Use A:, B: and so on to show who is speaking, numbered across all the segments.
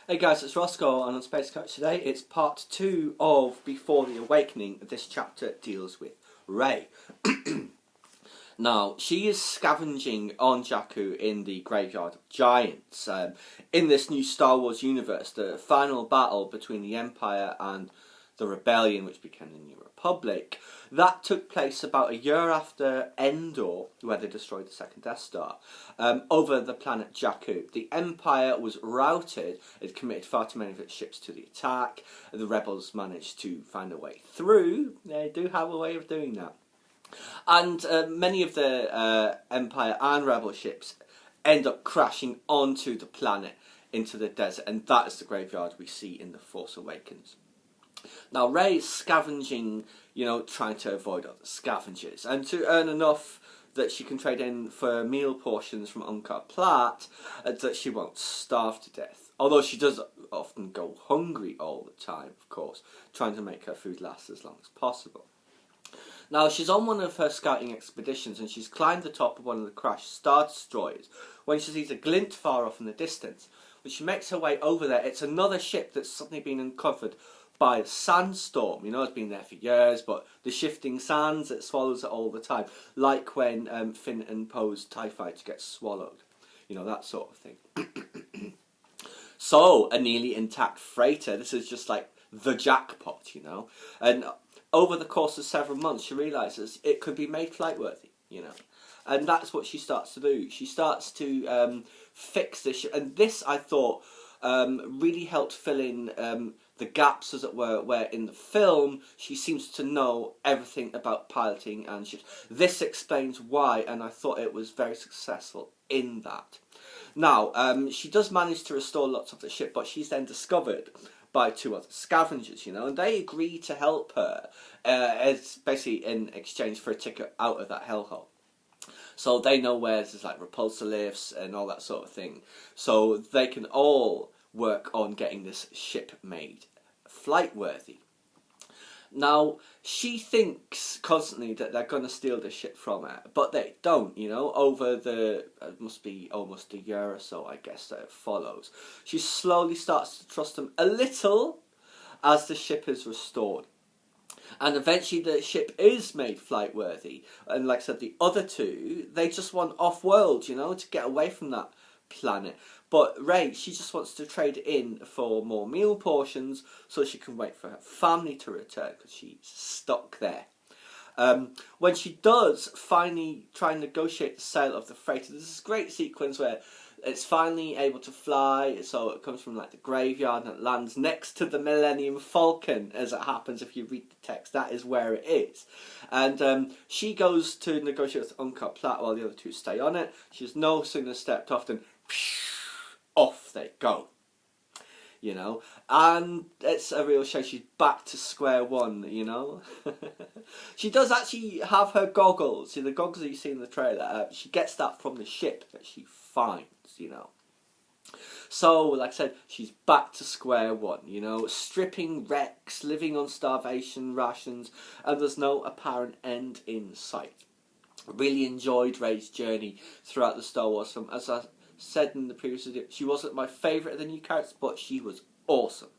A: Hey guys, it's Roscoe and on Space Coach today. It's part 2 of Before the Awakening. This chapter deals with Rey. Now, she is scavenging on Jakku in the Graveyard of Giants. In this new Star Wars universe, the final battle between the Empire and the Rebellion, which became the New Republic, that took place about a year after Endor, where they destroyed the second Death Star, over the planet Jakku. The Empire was routed. It committed far too many of its ships to the attack. The rebels managed to find a way through. They do have a way of doing that. And many of the Empire and Rebel ships end up crashing onto the planet, into the desert, and that is the graveyard we see in The Force Awakens. Now, Rey is scavenging, trying to avoid other scavengers, and to earn enough that she can trade in for meal portions from Unkar Platt, that she won't starve to death. Although she does often go hungry all the time, of course, trying to make her food last as long as possible. Now, she's on one of her scouting expeditions and she's climbed the top of one of the crashed Star Destroyers when she sees a glint far off in the distance. When she makes her way over there, it's another ship that's suddenly been uncovered by a sandstorm. It's been there for years, but the shifting sands, it swallows it all the time. Like when Finn and Poe's TIE fighter gets swallowed. That sort of thing. So, a nearly intact freighter. This is just like the jackpot, And over the course of several months, she realises it could be made flight-worthy, And that's what she starts to do. She starts to fix this ship. And this, I thought, really helped fill in the gaps, as it were, where in the film she seems to know everything about piloting and ships. This explains why, and I thought it was very successful in that. Now, she does manage to restore lots of the ship, but she's then discovered by two other scavengers, and they agree to help her as basically in exchange for a ticket out of that hellhole. So they know where there's like repulsor lifts and all that sort of thing. So they can all work on getting this ship made flight-worthy. Now, she thinks constantly that they're going to steal the ship from her, but they don't, over it must be almost a year or so, I guess, that it follows. She slowly starts to trust them a little as the ship is restored. And eventually the ship is made flight-worthy. And like I said, the other two, they just want off-world, to get away from that planet. But Rey, she just wants to trade in for more meal portions so she can wait for her family to return because she's stuck there. When she does finally try and negotiate the sale of the freighter, there's this great sequence where it's finally able to fly, so it comes from like the graveyard and it lands next to the Millennium Falcon, as it happens if you read the text. That is where it is. And she goes to negotiate with Unkar Platt while the other two stay on it. She's no sooner stepped off than off they go. And it's a real shame. She's back to square one, She does actually have her goggles. The goggles that you see in the trailer, she gets that from the ship that she finds, So, like I said, she's back to square one, stripping wrecks, living on starvation rations, and there's no apparent end in sight. Really enjoyed Rey's journey throughout the Star Wars film. As I said in the previous video, she wasn't my favourite of the new characters, but she was awesome.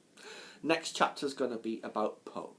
A: Next chapter is going to be about Poe.